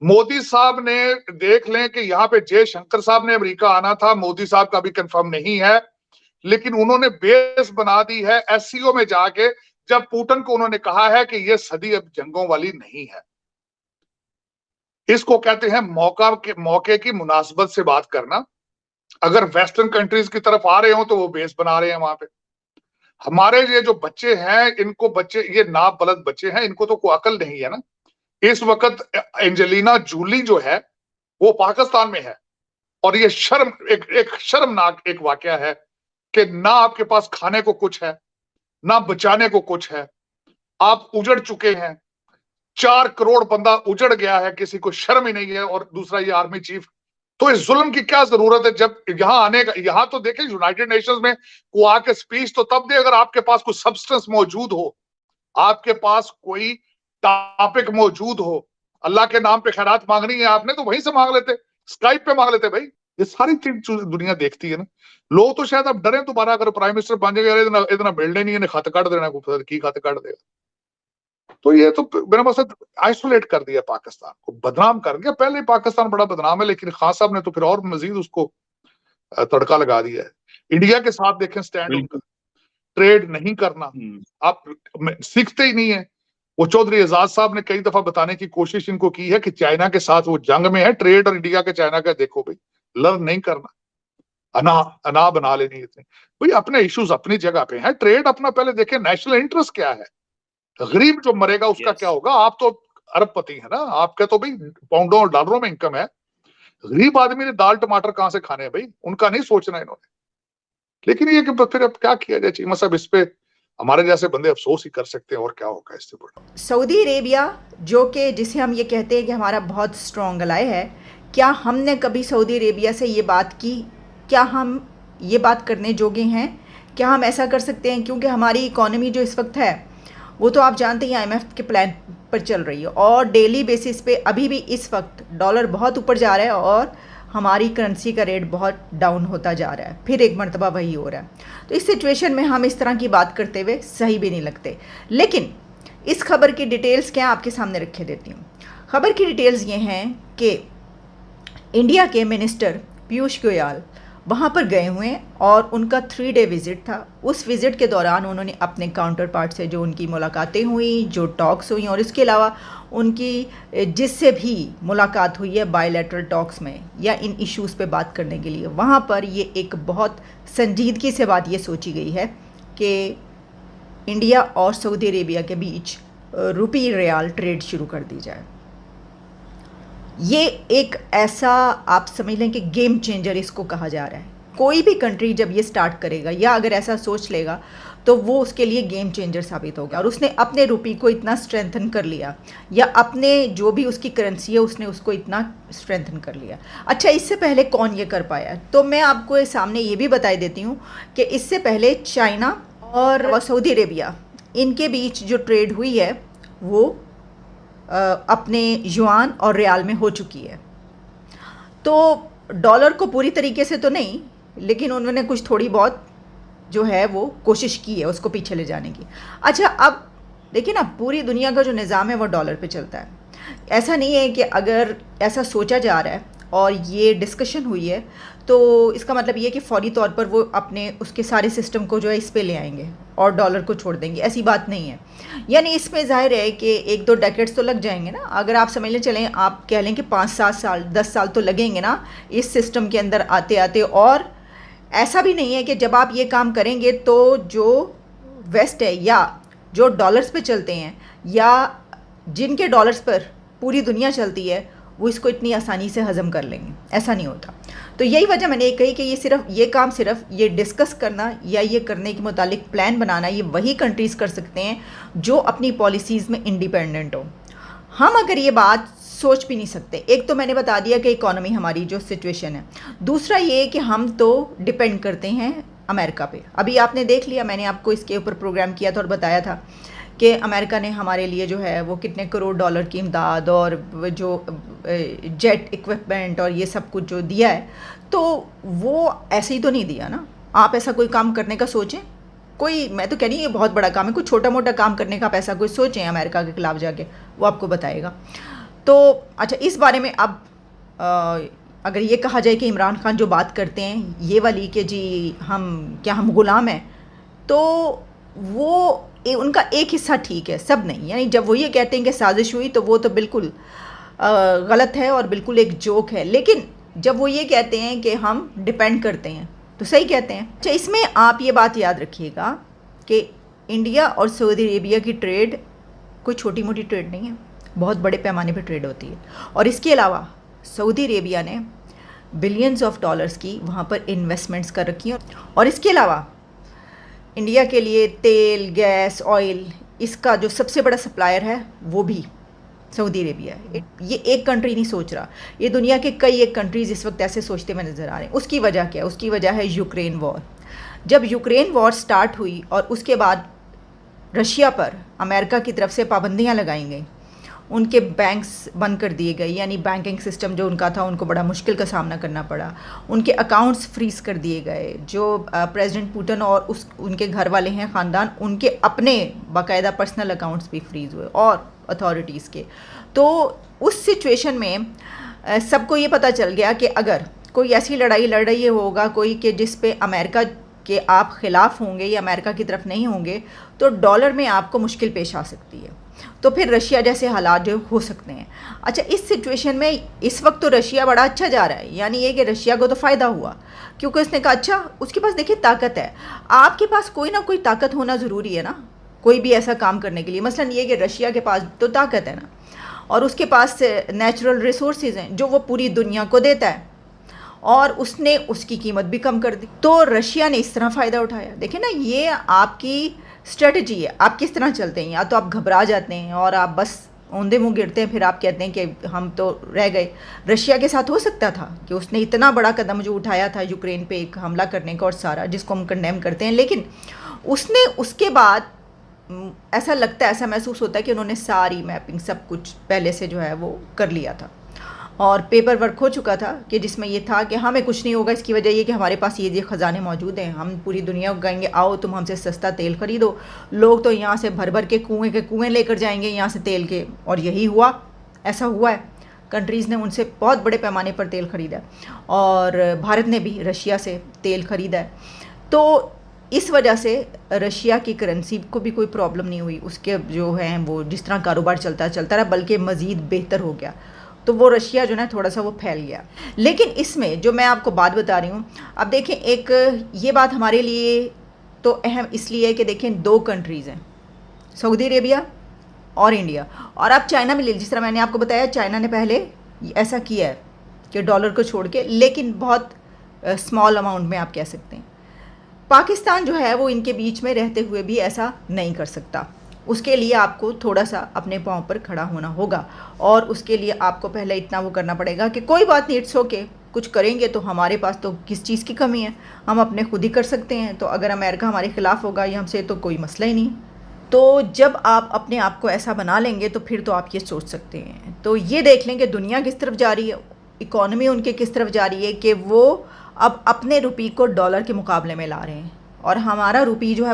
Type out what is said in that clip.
मोदी साहब ने, देख लें कि यहाँ पे जयशंकर साहब ने अमेरिका आना था, मोदी साहब का भी कंफर्म नहीं है, लेकिन उन्होंने बेस बना दी है एससीओ में जाके, जब पुतिन को उन्होंने कहा है कि ये सदी अब जंगों वाली नहीं है। इसको कहते हैं मौके की मुनासबत से बात करना। अगर वेस्टर्न कंट्रीज की तरफ आ रहे हो तो वो बेस बना रहे हैं वहां पे। हमारे ये जो बच्चे हैं, इनको बच्चे, ये नाबलद बच्चे हैं, इनको तो कोई अकल नहीं है ना। इस वक्त एंजेलिना जूली जो है वो पाकिस्तान में है, और ये एक शर्मनाक एक वाकया है कि ना आपके पास खाने को कुछ है, ना बचाने को कुछ है। आप उजड़ चुके हैं, 4 करोड़ बंदा उजड़ गया है, किसी को शर्म ही नहीं है। और दूसरा ये आर्मी चीफ, तो इस जुल्म की क्या जरूरत है जब यहां आने का। यहां तो देखें यूनाइटेड नेशंस में को आके स्पीच तो तब दे अगर आपके पास कुछ सब्सटेंस मौजूद हो, आपके पास कोई टॉपिक मौजूद हो। अल्लाह के नाम पे खैरात मांगनी है आपने तो वहीं से मांग लेते, स्काइप पे मांग लेते भाई। ये सारी चीज दुनिया देखती है ना। लोग तो शायद अब डरे दोबारा, अगर प्राइम मिनिस्टर बन जाएगा इतना इतना मिलने नहीं है, खत काट देना, की खत काट देगा। तो ये तो मेरा मकसद आइसोलेट कर दिया, पाकिस्तान को बदनाम कर दिया। पहले पाकिस्तान बड़ा बदनाम है, लेकिन खान साहब ने तो फिर और मजीद उसको तड़का लगा दिया है। इंडिया के साथ देखें स्टैंड उनका, बिल्कुल। ट्रेड नहीं करना। आप सीखते ही नहीं है। वो चौधरी एजाज साहब ने कई दफा बताने की कोशिश इनको की है कि चाइना के साथ वो जंग में है, ट्रेड और इंडिया के चाइना का देखो भाई, लर्न नहीं करना, अना अना बना लेनी इतनी। भाई अपने इश्यूज अपनी जगह पे हैं, ट्रेड अपना पहले देखें, नेशनल इंटरेस्ट क्या है। गरीब जो मरेगा उसका क्या होगा। आप तो अरबपति है ना, आपका तो भाई पाउंडों और डॉलरों में इनकम है। गरीब आदमी ने दाल टमाटर कहां से खाने हैं भाई, उनका नहीं सोचना इन्होंने। लेकिन ये कि फिर अब क्या किया जाए चीमा साहब, इस पे हमारे जैसे बंदे अफसोस ही कर सकते हैं, और क्या होगा इससे बड़ा। सऊदी अरेबिया, जो कि जिसे हम ये कहते हैं कि हमारा बहुत स्ट्रॉन्ग अलाय है, क्या हमने कभी सऊदी अरेबिया से ये बात की? क्या हम ये बात करने जोगे हैं? क्या हम ऐसा कर सकते हैं? क्योंकि हमारी इकॉनमी जो इस वक्त है वो तो आप जानते हैं आईएमएफ के प्लान पर चल रही है, और डेली बेसिस पे अभी भी इस वक्त डॉलर बहुत ऊपर जा रहा है और हमारी करेंसी का रेट बहुत डाउन होता जा रहा है, फिर एक मरतबा वही हो रहा है। तो इस सिचुएशन में हम इस तरह की बात करते हुए सही भी नहीं लगते। लेकिन इस खबर की डिटेल्स क्या आपके सामने रखे देती हूँ। खबर की डिटेल्स ये हैं कि इंडिया के मिनिस्टर पीयूष गोयल वहाँ पर गए हुए हैं और उनका 3 डे विज़िट था। उस विज़िट के दौरान उन्होंने अपने काउंटर पार्ट से जो उनकी मुलाकातें हुई, जो टॉक्स हुई, और इसके अलावा उनकी जिससे भी मुलाकात हुई है बायलैटरल टॉक्स में या इन इश्यूज़ पे बात करने के लिए, वहाँ पर ये एक बहुत संजीदगी से बात ये सोची गई है कि इंडिया और सऊदी अरेबिया के बीच रुपी रियाल ट्रेड शुरू कर दी जाए। ये एक ऐसा आप समझ लें कि गेम चेंजर इसको कहा जा रहा है। कोई भी कंट्री जब ये स्टार्ट करेगा या अगर ऐसा सोच लेगा तो वो उसके लिए गेम चेंजर साबित होगा। और उसने अपने रुपये को इतना स्ट्रेंथन कर लिया, या अपने जो भी उसकी करेंसी है उसने उसको इतना स्ट्रेंथन कर लिया। अच्छा, इससे पहले कौन ये कर पाया? तो मैं आपको सामने ये भी बता देती हूँ कि इससे पहले चाइना और सऊदी अरेबिया, इनके बीच जो ट्रेड हुई है वो अपने युआन और रियाल में हो चुकी है। तो डॉलर को पूरी तरीके से तो नहीं, लेकिन उन्होंने कुछ थोड़ी बहुत जो है वो कोशिश की है उसको पीछे ले जाने की। अच्छा, अब देखिए ना, पूरी दुनिया का जो निज़ाम है वो डॉलर पे चलता है। ऐसा नहीं है कि अगर ऐसा सोचा जा रहा है और ये डिस्कशन हुई है तो इसका मतलब ये कि फ़ौरी तौर पर वो अपने उसके सारे सिस्टम को जो है इस पे ले आएंगे और डॉलर को छोड़ देंगे, ऐसी बात नहीं है। यानी इसमें ज़ाहिर है कि 1-2 डेकेड्स तो लग जाएंगे ना। अगर आप समझ लें, चलें आप कह लें कि 5-7 साल 10 साल तो लगेंगे ना इस सिस्टम के अंदर आते आते। और ऐसा भी नहीं है कि जब आप ये काम करेंगे तो जो वेस्ट है या जो डॉलर्स पे चलते हैं या जिनके डॉलर्स पर पूरी दुनिया चलती है वो इसको इतनी आसानी से हज़म कर लेंगे, ऐसा नहीं होता। तो यही वजह मैंने कही कि ये काम सिर्फ ये डिस्कस करना या ये करने के मुतालिक प्लान बनाना ये वही कंट्रीज़ कर सकते हैं जो अपनी पॉलिसीज़ में इंडिपेंडेंट हो। हम अगर ये बात सोच भी नहीं सकते। एक तो मैंने बता दिया कि इकॉनमी हमारी जो सिचुएशन है, दूसरा ये कि हम तो डिपेंड करते हैं अमेरिका पे। अभी आपने देख लिया, मैंने आपको इसके ऊपर प्रोग्राम किया था और बताया था कि अमेरिका ने हमारे लिए जो है वो कितने करोड़ डॉलर की इमदाद और जो जेट इक्विपमेंट और ये सब कुछ जो दिया है, तो वो ऐसे ही तो नहीं दिया ना। आप ऐसा कोई काम करने का सोचें, कोई, मैं तो कह रही हूँ ये बहुत बड़ा काम है, कोई छोटा मोटा काम करने का आप ऐसा कोई सोचें अमेरिका के खिलाफ जाके, वो आपको बताएगा। तो अच्छा, इस बारे में अब अगर ये कहा जाए कि इमरान खान जो बात करते हैं ये वाली कि जी हम गुलाम हैं, तो वो उनका एक हिस्सा ठीक है, सब नहीं। यानी जब वो ये कहते हैं कि साजिश हुई तो वो तो बिल्कुल गलत है और बिल्कुल एक जोक है। लेकिन जब वो ये कहते हैं कि हम डिपेंड करते हैं तो सही कहते हैं। अच्छा, इसमें आप ये बात याद रखिएगा कि इंडिया और सऊदी अरेबिया की ट्रेड कोई छोटी मोटी ट्रेड नहीं है, बहुत बड़े पैमाने पर ट्रेड होती है। और इसके अलावा सऊदी अरेबिया ने बिलियंस ऑफ डॉलर्स की वहाँ पर इन्वेस्टमेंट्स कर रखी हैं। और इसके अलावा इंडिया के लिए तेल, गैस, ऑयल, इसका जो सबसे बड़ा सप्लायर है वो भी सऊदी अरेबिया है। ये एक कंट्री नहीं सोच रहा, ये दुनिया के कई एक कंट्रीज़ इस वक्त ऐसे सोचते हुए नज़र आ रहे हैं। उसकी वजह क्या है? उसकी वजह है यूक्रेन वॉर। जब यूक्रेन वॉर स्टार्ट हुई और उसके बाद रशिया पर अमेरिका की तरफ से पाबंदियां लगाई गई, उनके बैंक्स बंद कर दिए गए, यानी बैंकिंग सिस्टम जो उनका था उनको बड़ा मुश्किल का सामना करना पड़ा, उनके अकाउंट्स फ्रीज़ कर दिए गए। जो प्रेसिडेंट पुतिन और उनके घर वाले हैं ख़ानदान, उनके अपने बाकायदा पर्सनल अकाउंट्स भी फ्रीज़ हुए और अथॉरिटीज़ के। तो उस सिचुएशन में सबको ये पता चल गया कि अगर कोई ऐसी लड़ाई लड़ रही होगा कोई कि जिस पे अमेरिका के आप ख़िलाफ़ होंगे या अमेरिका की तरफ नहीं होंगे, तो डॉलर में आपको मुश्किल पेश आ सकती है। तो फिर रशिया जैसे हालात जो हो सकते हैं। अच्छा, इस सिचुएशन में इस वक्त तो रशिया बड़ा अच्छा जा रहा है, यानी ये कि रशिया को तो फ़ायदा हुआ क्योंकि उसने कहा अच्छा, उसके पास देखिए ताकत है। आपके पास कोई ना कोई ताकत होना ज़रूरी है ना, कोई भी ऐसा काम करने के लिए। मसलन ये कि रशिया के पास तो ताकत है ना, और उसके पास नेचुरल रिसोर्सेज हैं जो वो पूरी दुनिया को देता है, और उसने उसकी कीमत भी कम कर दी। तो रशिया ने इस तरह फ़ायदा उठाया। देखें ना, ये आपकी स्ट्रेटजी है। आप किस तरह चलते हैं? या तो आप घबरा जाते हैं और आप बस औंधे मुंह गिरते हैं, फिर आप कहते हैं कि हम तो रह गए। रशिया के साथ हो सकता था कि उसने इतना बड़ा कदम जो उठाया था यूक्रेन पे एक हमला करने का और सारा, जिसको हम कंडेम करते हैं, लेकिन उसने उसके बाद ऐसा लगता है, ऐसा महसूस होता है कि उन्होंने सारी मैपिंग सब कुछ पहले से जो है वो कर लिया था और पेपर वर्क हो चुका था कि जिसमें ये था कि हमें कुछ नहीं होगा। इसकी वजह ये कि हमारे पास ये ख़जाने मौजूद हैं, हम पूरी दुनिया को कहेंगे आओ तुम हमसे सस्ता तेल ख़रीदो। लोग तो यहाँ से भर भर के कुएँ लेकर जाएंगे यहाँ से तेल के, और यही हुआ, ऐसा हुआ है। कंट्रीज़ ने उनसे बहुत बड़े पैमाने पर तेल ख़रीदा और भारत ने भी रशिया से तेल ख़रीदा है। तो इस वजह से रशिया की करेंसी को भी कोई प्रॉब्लम नहीं हुई, उसके जो हैं वो जिस तरह कारोबार चलता रहा, बल्कि मज़ीद बेहतर हो गया। तो वो रशिया जो है थोड़ा सा वो फैल गया। लेकिन इसमें जो मैं आपको बात बता रही हूँ, अब देखें, एक ये बात हमारे लिए तो अहम इसलिए है कि देखें दो कंट्रीज़ हैं, सऊदी अरेबिया और इंडिया। और आप चाइना में ले, जिस तरह मैंने आपको बताया, चाइना ने पहले ऐसा किया है कि डॉलर को छोड़ के, लेकिन बहुत स्मॉल अमाउंट में आप कह सकते हैं। पाकिस्तान जो है वो इनके बीच में रहते हुए भी ऐसा नहीं कर सकता। उसके लिए आपको थोड़ा सा अपने पाँव पर खड़ा होना होगा, और उसके लिए आपको पहले इतना वो करना पड़ेगा कि कोई बात नहीं, इट्स ओके, कुछ करेंगे तो हमारे पास तो किस चीज़ की कमी है, हम अपने खुद ही कर सकते हैं। तो अगर अमेरिका हमारे ख़िलाफ़ होगा या हमसे, तो कोई मसला ही नहीं। तो जब आप अपने आप को ऐसा बना लेंगे तो फिर तो आप ये सोच सकते हैं। तो ये देख लें कि दुनिया किस तरफ जा रही है, इकॉनमी उनके किस तरफ जा रही है कि वो अब अपने रुपये को डॉलर के मुकाबले में ला रहे हैं, और हमारा रुपये जो है वो